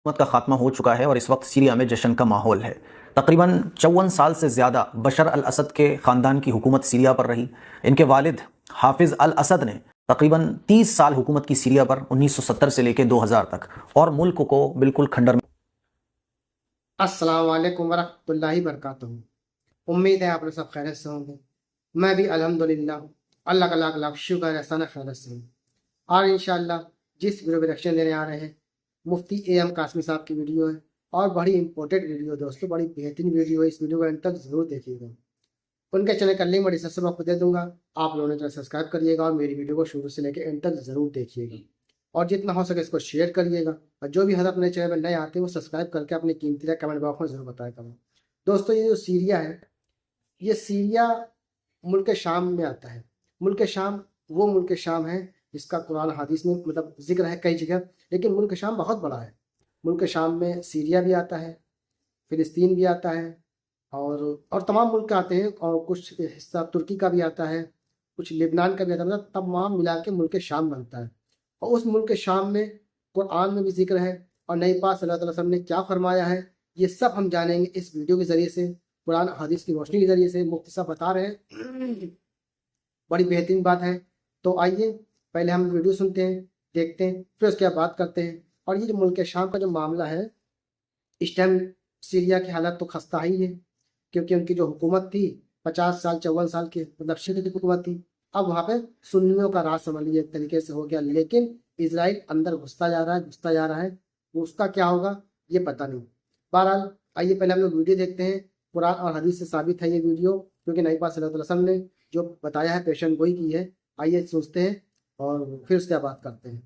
हुकूमत का खात्मा हो चुका है और इस वक्त सीरिया में जश्न का माहौल है। तकरीबन 54 साल से ज़्यादा बशर अल असद के ख़ानदान की हुकूमत सीरिया पर रही। इनके वालिद हाफिज़ अल असद ने तकरीबन 30 साल हुकूमत की सीरिया पर 1970 से लेकर 2000 तक, और मुल्क को बिल्कुल खंडर में। अस्सलाम वालेकुम वरहमतुल्लाहि वबरकातुहू। उम्मीद है आप लोग सब खैरियत से होंगे। मैं भी अल्हम्दुलिल्लाह अल्लाह का लाख लाख शुक्र एहसान खैरियत से हूँ। और इंशाअल्लाह जिस वीडियो में रिएक्शन देने आ रहे हैं, मुफ्ती एम कासमी साहब की वीडियो है और बड़ी इंपॉर्टेंट वीडियो दोस्तों, बड़ी बेहतरीन वीडियो है। इस वीडियो को एंड तक ज़रूर देखिएगा। उनके चैनल का लिंक मैं डिस्क्रिप्शन में आपको दे दूंगा। आप लोगों ने चैनल सब्सक्राइब करिएगा और मेरी वीडियो को शुरू से लेकर एंड तक ज़रूर देखिएगा और जितना हो सके इसको शेयर करिएगा। और जो भी हज़रत अपने चैनल पर नए आते हैं वो सब्सक्राइब करके अपनी कीमती राय कमेंट बॉक्स में ज़रूर बताया करें। दोस्तों, ये जो सीरिया है, ये सीरिया मुल्क शाम में आता है। मुल्क शाम वो मुल्क शाम है जिसका कुरान हदीस में मतलब जिक्र है कई जगह, लेकिन मुल्क शाम बहुत बड़ा है। मुल्क शाम में सीरिया भी आता है, फ़िलिस्तीन भी आता है और तमाम मुल्क आते हैं, और कुछ हिस्सा तुर्की का भी आता है, कुछ लेबनान का भी आता है। मतलब तमाम मिला के मुल्क शाम बनता है। और उस मुल्क शाम में कुरान में भी जिक्र है और नबी पाक सल्लल्लाहु अलैहि वसल्लम ने क्या फरमाया है, ये सब हम जानेंगे इस वीडियो के ज़रिए से, कुरान हदीस की रोशनी के ज़रिए से। मुफ्ती साहब बता रहे हैं, बड़ी बेहतरीन बात है। तो आइए पहले हम वीडियो सुनते हैं, देखते हैं, फिर उसके बाद बात करते हैं। और ये जो मुल्क शाम का जो मामला है, इस टाइम सीरिया की हालत तो खस्ता ही है, क्योंकि उनकी जो हुकूमत थी 50 साल 54 साल की मतलब शिदत की हुकूमत थी। अब वहाँ पे सुन्नियों का राज समझ लीजिए एक तरीके से हो गया, लेकिन इसराइल अंदर घुसता जा रहा है, घुसता जा रहा है। उसका क्या होगा ये पता नहीं। बहरहाल आइए पहले हम लोग वीडियो देखते हैं। कुरान और हदीस से साबित है ये वीडियो, क्योंकि नबी पाक सल्लल्लाहु अलैहि वसल्लम ने जो बताया है पेशन गोई की है। आइए सोचते हैं और फिर उसके बाद बात करते हैं।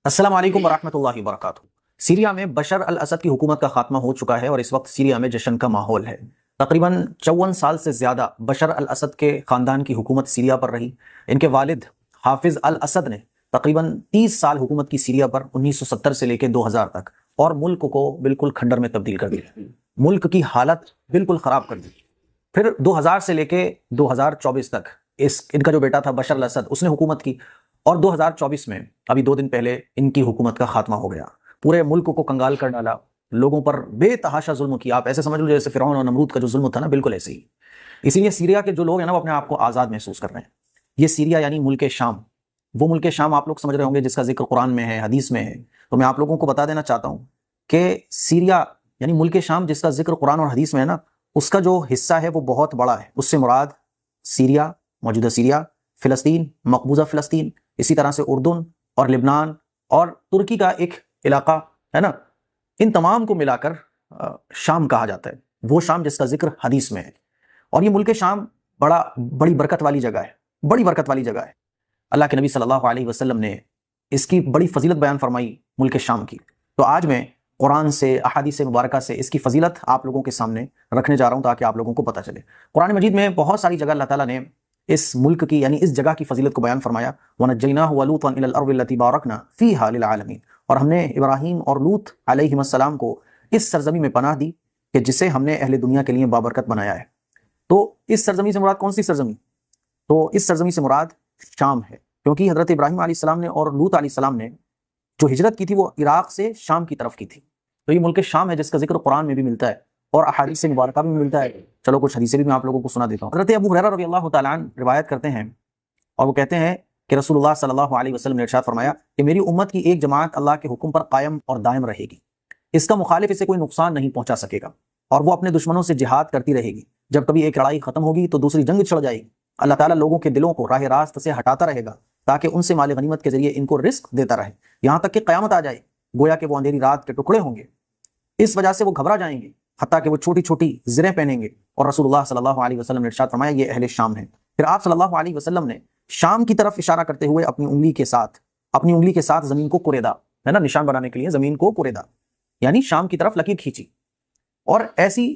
अस्सलाम वालेकुम वरहमतुल्लाहि वबरकातुहू। सीरिया में बशर अल असद की हुकूमत का खात्मा हो चुका है और इस वक्त सीरिया में जश्न का माहौल है। तकरीबन 54 साल से ज़्यादा बशर अल असद के ख़ानदान की हुकूमत सीरिया पर रही। इनके वालिद हाफिज़ अल असद ने तकरीबन 30 साल हुकूमत की सीरिया पर 1970 से लेकर 2000 तक, और मुल्क को बिल्कुल खंडर में तब्दील कर दिया। मुल्क की हालत बिल्कुल ख़राब कर दी। फिर 2000 से लेके 2024 तक इनका जो बेटा था बशर अल असद, उसने हुकूमत की, और 2024 में अभी 2 दिन पहले इनकी हुकूमत का खात्मा हो गया। पूरे मुल्क को कंगाल कर डाला, लोगों पर बेतहाशा जुल्म किया। आप ऐसे समझ लो जैसे फिरौन और नमरूद का जो जुल्म था ना, बिल्कुल ऐसे ही। इसीलिए सीरिया के जो लोग हैं ना, वो अपने आप को आज़ाद महसूस कर रहे हैं। ये सीरिया यानी मुल्क शाम, वो मुल्क शाम आप लोग समझ रहे होंगे जिसका जिक्र कुरान में है, हदीस में है। तो मैं आप लोगों को बता देना चाहता हूँ कि सीरिया यानी मुल्क शाम जिसका जिक्र कुरान और हदीस में है ना, उसका जो हिस्सा है वो बहुत बड़ा है। उससे मुराद सीरिया, मौजूदा सीरिया, फ़िलिस्तीन, मकबूजा फ़िलिस्तीन, इसी तरह से उर्दून और लिबनान और तुर्की का एक इलाका है ना, इन तमाम को मिलाकर शाम कहा जाता है। वो शाम जिसका जिक्र हदीस में है। और ये मुल्क शाम बड़ी बरकत वाली जगह है, बड़ी बरकत वाली जगह है। अल्लाह के नबी सल्लल्लाहु अलैहि वसल्लम ने इसकी बड़ी फजीलत बयान फरमाई मुल्क शाम की। तो आज मैं कुरान से, अहादीस मुबारका से इसकी फजीलत आप लोगों के सामने रखने जा रहा हूँ, ताकि आप लोगों को पता चले। कुरान मजीद में बहुत सारी जगह अल्लाह ताला ने इस मुल्क की यानी इस जगह की फजीलत को बयान फरमाया। वनज्जैनाहु व लूतन इलल अर्दि लती बारकना फीहा लिल आलमीन। और हमने इब्राहीम और लूत अलैहिस्सलाम को इस सरजमी में पनाह दी कि जिसे हमने अहले दुनिया के लिए बाबरकत बनाया है। तो इस सरजमी से मुराद कौन सी सरजमी? तो इस सरजमी से मुराद शाम है, क्योंकि हजरत इब्राहीम अलैहिस्सलाम ने और लूत अलैहिस्सलाम ने जो हिजरत की थी वो इराक से शाम की तरफ की थी। तो ये मुल्क शाम है जिसका जिक्र कुरान में भी मिलता है और अहादीस मुबारका में मिलता है। चलो कुछ हदीसें भी मैं आप लोगों को सुना देता हूँ। हज़रत अबू हुरैरा रज़ियल्लाहु तआला अन्हु रिवायत करते हैं, और वो कहते हैं कि रसूलुल्लाह सल्लल्लाहु अलैहि वसल्लम ने इरशाद फरमाया कि मेरी उम्मत की एक जमात अल्लाह के हुक्म पर कायम और दायम रहेगी। इसका मुखालिफ इसे कोई नुकसान नहीं पहुंचा सकेगा, और वो अपने दुश्मनों से जिहाद करती रहेगी। जब कभी एक लड़ाई खत्म होगी तो दूसरी जंग छिड़ जाएगी। अल्लाह ताला लोगों के दिलों को राह रास्त से हटाता रहेगा, ताकि उनसे माल गनीमत के जरिए इनको रिस्क देता रहे, यहाँ तक कि क़यामत आ जाए। गोया कि वो अंधेरी रात के टुकड़े होंगे, इस वजह से वो घबरा जाएंगे, हत्ता कि वो छोटी छोटी ज़रें पहनेंगे। और रसूलुल्लाह सल्लल्लाहु अलैहि वसल्लम ने इरशाद फरमाया ये अहले शाम है। फिर आप सल्लल्लाहु अलैहि वसल्लम ने शाम की तरफ इशारा करते हुए अपनी उंगली के साथ ज़मीन को कुरेदा, है ना, निशान बनाने के लिए ज़मीन को कुरेदा, यानी शाम की तरफ लकीर खींची। और ऐसी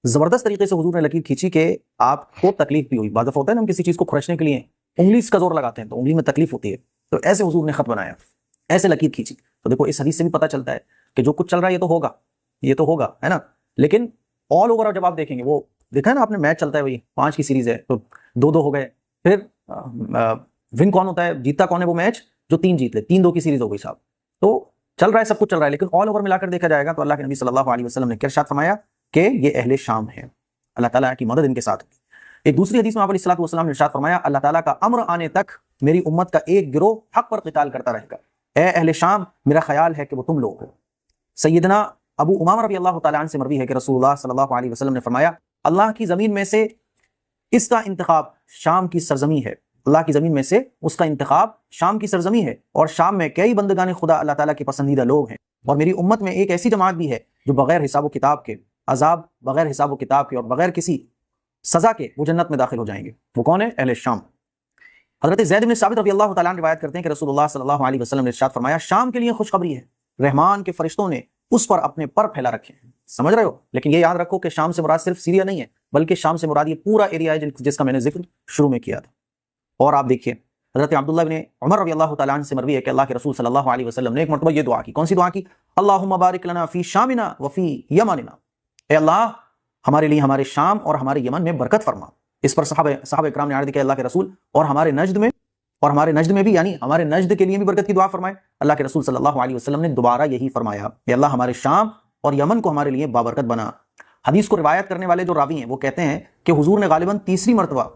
ज़बरदस्त तरीके से हुजूर ने लकीर खींची कि आपको तकलीफ भी हुई। बाज़ दफ़ा होता है ना, हम किसी चीज़ को खुरचने के लिए उंगली का जोर लगाते हैं तो उंगली में तकलीफ होती है, तो ऐसे हुजूर ने खत बनाया, ऐसे लकीर खींची। तो देखो इस हदीस से भी पता चलता है कि जो कुछ चल रहा है ये तो होगा, है ना। लेकिन ऑल ओवर जब आप देखेंगे, वो देखा है ना आपने, मैच चलता है, वही 5 की सीरीज है तो 2-2 हो गए। फिर विन कौन होता है, जीतता कौन है वो मैच जो 3 जीत ले, 3-2 की सीरीज हो गई साहब। तो चल रहा है, सब कुछ चल रहा है, लेकिन ऑल ओवर मिलाकर देखा जाएगा तो अल्लाह के नबी सल्लल्लाहु अलैहि वसल्लम ने क्या इरशाद फरमाया कि ये अहले शाम है, अल्लाह ताला की मदद इनके साथ होगी। एक दूसरी हदीस में आप अलैहिस्सलातु वस्सलाम ने इरशाद फरमाया, अल्लाह ताला का अम्र आने तक मेरी उम्मत का एक गिरोह हक पर क़िताल करता रहेगा। ए अहले शाम, मेरा ख्याल है कि वो तुम लोग हो। सैयदना अबू उमामा रज़ी अल्लाह तआला अन्हु से मरवी है कि रसूलुल्लाह सल्लल्लाहु अलैहि वसल्लम ने फरमाया, अल्लाह की ज़मीन में से इसका इंतखाब शाम की सरजमी है, अल्लाह की ज़मीन में से उसका इंतखाब शाम की सरजमी है, और शाम में कई बंदगान खुदा अल्लाह ताला के पसंदीदा लोग हैं, और मेरी उम्मत में एक ऐसी जमात भी है जो बगैर हिसाब व किताब के, अजाब बगैर हिसाब व किताब के और बगैर किसी सजा के वो जन्नत में दाखिल हो जाएंगे। वो कौन है? अहले शाम। हज़रत ज़ैद इब्न साबित रज़ी अल्लाह तआला अन्हु रिवायत करते हैं कि रसूलुल्लाह सल्लल्लाहु अलैहि वसल्लम ने इरशाद फरमाया, शाम के लिए खुशखबरी है, रहमान के फरिश्तों ने उस पर अपने पर फैला रखे हैं। समझ रहे हो? लेकिन ये याद रखो कि शाम से मुराद सिर्फ सीरिया नहीं है, बल्कि शाम से मुराद ये पूरा एरिया है जिसका मैंने जिक्र शुरू में किया था। और आप देखिए, हज़रत अब्दुल्लाह इब्न उमर रज़ी अल्लाह तआला अन्हु से मरवी है कि अल्लाह के रसूल सल्लल्लाहु अलैहि वसल्लम ने एक मरतबा ये दुआ की। कौन सी दुआ की? अल्लाहुम्मा बारिक लना फी शामिना व फी यमनिना, ए अल्लाह हमारे लिए हमारे शाम और हमारे यमन में बरकत फरमा। इस पर सहाबा इकराम ने अर्ज़ किया, अल्लाह के रसूल, और हमारे नजद में भी, यानी हमारे नजद के लिए भी बरकत की दुआ फरमाए। अल्लाह के रसूल सल्लल्लाहु अलैहि वसल्लम ने दोबारा यही फरमाया कि अल्लाह हमारे शाम और यमन को हमारे लिए बाबरकत बना। हदीस को रिवायत करने वाले जो रावी हैं वो कहते हैं कि हुजूर ने गालिबन तीसरी मरतबा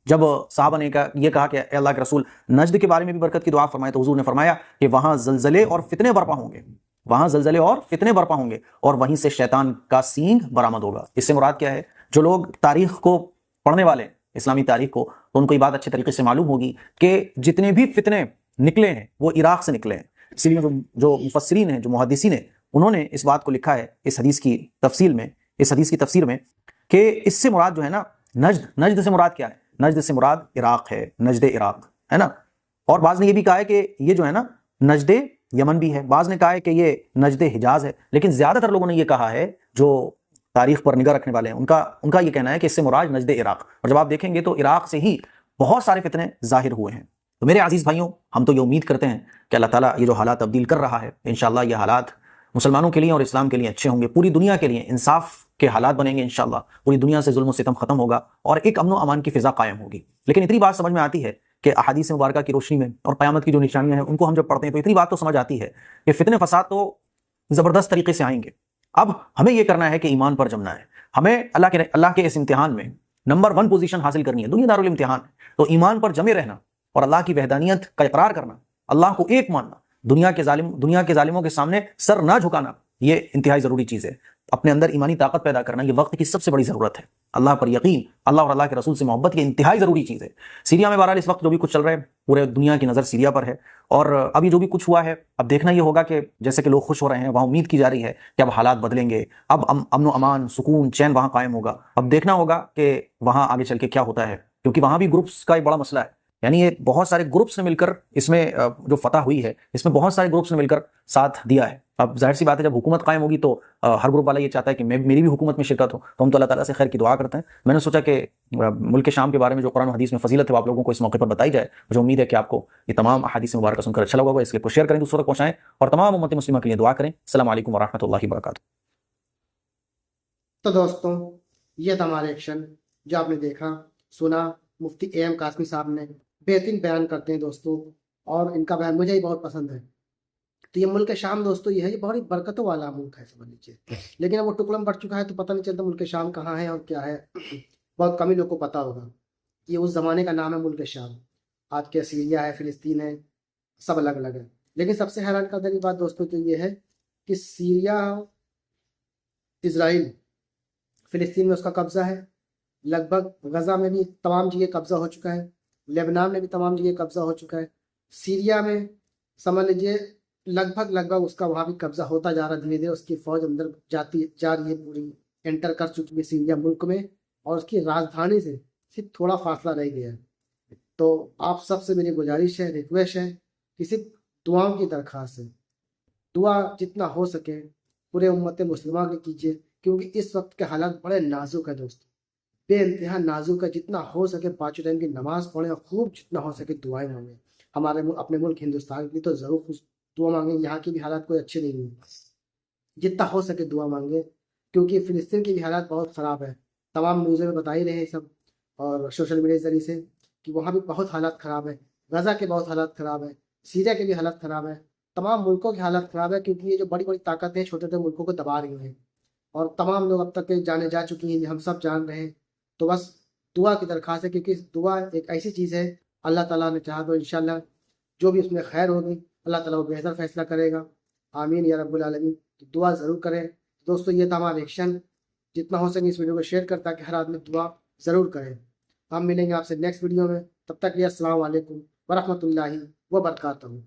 जब साहबा ने ये कहा कि अल्लाह के रसूल नजद के बारे में भी बरकत की दुआ फरमाए, तो हुजूर ने फरमाया कि वहां जलजले और फितने बर्पा होंगे, वहां जलजले और फितने बर्पा होंगे, और वहीं से शैतान का सींग बरामद होगा। इससे मुराद क्या है? जो लोग तारीख को पढ़ने वाले, इस्लामी तारीख को, तो उनको ये बात अच्छे तरीके से मालूम होगी कि जितने भी फितने निकले हैं वो इराक से निकले हैं। इसीलिए जो मुफस्सिरीन हैं, जो मुहद्दिसीन हैं, उन्होंने इस बात को लिखा है इस हदीस की तफसीर में कि इससे मुराद जो है ना, नजद से मुराद क्या है? नजद से मुराद इराक है, नजद इराक है ना। और बाज़ ने ये भी कहा है कि ये जो है ना नजद यमन भी है, बाज़ ने कहा है कि ये नजद हिजाज है, लेकिन ज़्यादातर लोगों ने ये कहा है, जो तारीख पर निगाह रखने वाले हैं, उनका ये कहना है कि इससे मुराद नजद इराक। और जब आप देखेंगे तो इराक से ही बहुत सारे फितने जाहिर हुए हैं। तो मेरे अजीज़ भाइयों, हम तो ये उम्मीद करते हैं कि अल्लाह ताला ये जो हालात तब्दील कर रहा है, इंशाअल्लाह ये हालात मुसलमानों के लिए और इस्लाम के लिए अच्छे होंगे, पूरी दुनिया के लिए इंसाफ के हालात बनेंगे इंशाअल्लाह, पूरी दुनिया से जुल्म सितम खत्म होगा और एक अमन अमान की फिजा कायम होगी। लेकिन इतनी बात समझ में आती है कि अहादीस मुबारका की रोशनी में और क़यामत की जो निशानियां हैं उनको हम जब पढ़ते हैं तो इतनी बात तो समझ आती है कि फितने फसाद तो ज़बरदस्त तरीके से आएंगे। अब हमें यह करना है कि ईमान पर जमना है, हमें अल्लाह के इस इम्तिहान में नंबर 1 पोजीशन हासिल करनी है, दुनियादारुल इम्तिहान। तो ईमान पर जमे रहना और अल्लाह की वहदानियत का इकरार करना, अल्लाह को एक मानना, दुनिया के जालिमों के सामने सर ना झुकाना, ये इंतहाई ज़रूरी चीज़ है। अपने अंदर ईमानी ताकत पैदा करना, ये वक्त की सबसे बड़ी ज़रूरत है। अल्लाह पर यकीन, अल्लाह और अल्लाह के रसूल से मोहब्बत, ये इंतहाई ज़रूरी चीज़ है। सीरिया में बहरहाल इस वक्त जो भी कुछ चल रहा है, पूरे दुनिया की नज़र सीरिया पर है, और अभी जो भी कुछ हुआ है, अब देखना ये होगा कि जैसे कि लोग खुश हो रहे हैं, वहाँ उम्मीद की जा रही है कि अब हालात बदलेंगे, अब अमन अमान, सुकून, चैन वहाँ कायम होगा। अब देखना होगा कि वहाँ आगे चल के क्या होता है, क्योंकि वहाँ भी ग्रुप्स का एक बड़ा मसला है। यानी ये बहुत सारे ग्रुप्स ने मिलकर इसमें जो फतह हुई है, इसमें बहुत सारे ग्रुप्स ने मिलकर साथ दिया है। अब जाहिर सी बात है, जब हुकूमत कायम होगी तो हर ग्रुप वाला ये चाहता है कि मेरी भी हुकूमत में शिरकत हो, तो हम तो अल्लाह ताला से खैर की दुआ करते हैं। मैंने सोचा कि मुल्क शाम के बारे में जो कुरान और हदीस में फजीलत है वो आप लोगों को इस मौके पर बताई जाए। मुझे उम्मीद है कि आपको ये तमाम हदीस मुबारक सुनकर अच्छा लगा होगा, इसलिए शेयर करें, दूसरों तक पहुँचाएं और तमाम उम्मत मुस्लिमा के लिए दुआ करें। अस्सलामु अलैकुम व रहमतुल्लाहि व बरकातुहू। तो दोस्तों, ये था हमारा एक्शन जो आपने देखा सुना। मुफ्ती AM कासमी साहब ने बेहतरीन बयान करते हैं दोस्तों, और इनका बयान मुझे ही बहुत पसंद है। तो ये मुल्क शाम दोस्तों, ये है, ये बहुत ही बरकतों वाला मुल्क है, समझ लीजिए। लेकिन अब वो टुकड़ा में बढ़ चुका है तो पता नहीं चलता मुल्क शाम कहाँ है और क्या है। बहुत कम ही लोग को पता होगा। ये उस ज़माने का नाम है मुल्क शाम। आज के सीरिया है, फ़िलिस्तीन है, सब अलग अलग है। लेकिन सबसे हैरान करने की बात दोस्तों तो ये है कि सीरिया, इजराइल, फ़िलिस्तीन में उसका कब्ज़ा है। लगभग गज़ा में भी तमाम जगह कब्ज़ा हो चुका है। लेबनान में भी तमाम जगह कब्ज़ा हो चुका है। सीरिया में समझ लीजिए लगभग उसका वहाँ भी कब्ज़ा होता जा रहा है। धीरे धीरे उसकी फ़ौज अंदर जा रही है, पूरी एंटर कर चुकी है सीरिया मुल्क में, और उसकी राजधानी से सिर्फ थोड़ा फासला रह गया है। तो आप सबसे मेरी गुजारिश है, रिक्वेस्ट है कि सिर्फ दुआओं की दरख्वास्त है। दुआ जितना हो सके पूरे उम्मत मुस्लिमा के कीजिए, क्योंकि इस वक्त के हालात बड़े नाजुक है दोस्तों, बेइंतहा नाजुक है। जितना हो सके 5 टाइम की नमाज पढ़ें और खूब जितना हो सके दुआएं मांगें। हमारे अपने मुल्क हिंदुस्तान के लिए तो ज़रूर कुछ दुआ मांगें। यहाँ की भी हालात कोई अच्छे नहीं है, जितना हो सके दुआ मांगे, क्योंकि फ़िलिस्तीन की भी हालात बहुत ख़राब है। तमाम न्यूज़ें में बता ही रहे हैं सब, और सोशल मीडिया के ज़रिए से, कि वहाँ भी बहुत हालात ख़राब है। गज़ा के बहुत हालात ख़राब है, सीरिया के भी हालात ख़राब है। तमाम मुल्कों की हालत ख़राब है, क्योंकि ये जो बड़ी बड़ी ताकतें छोटे छोटे मुल्कों को दबा रही हैं और तमाम लोग अब तक के जाने जा चुकी हैं, हम सब जान रहे हैं। तो बस दुआ की दरख्वास्त है, क्योंकि दुआ एक ऐसी चीज़ है, अल्लाह ताला ने चाहा तो इंशाल्लाह जो भी उसमें खैर होगी अल्लाह ताला वो बेहतर फैसला करेगा। आमीन या रब्बुल आलमीन। तो दुआ ज़रूर करें दोस्तों, ये था हमारा एक्शन। जितना हो सके इस वीडियो को शेयर कर, ताकि हर आदमी दुआ ज़रूर करे। हम मिलेंगे आपसे नेक्स्ट वीडियो में, तब तक के लिए अस्सलाम वालेकुम वरहमतुल्लाहि वबरकातुहू।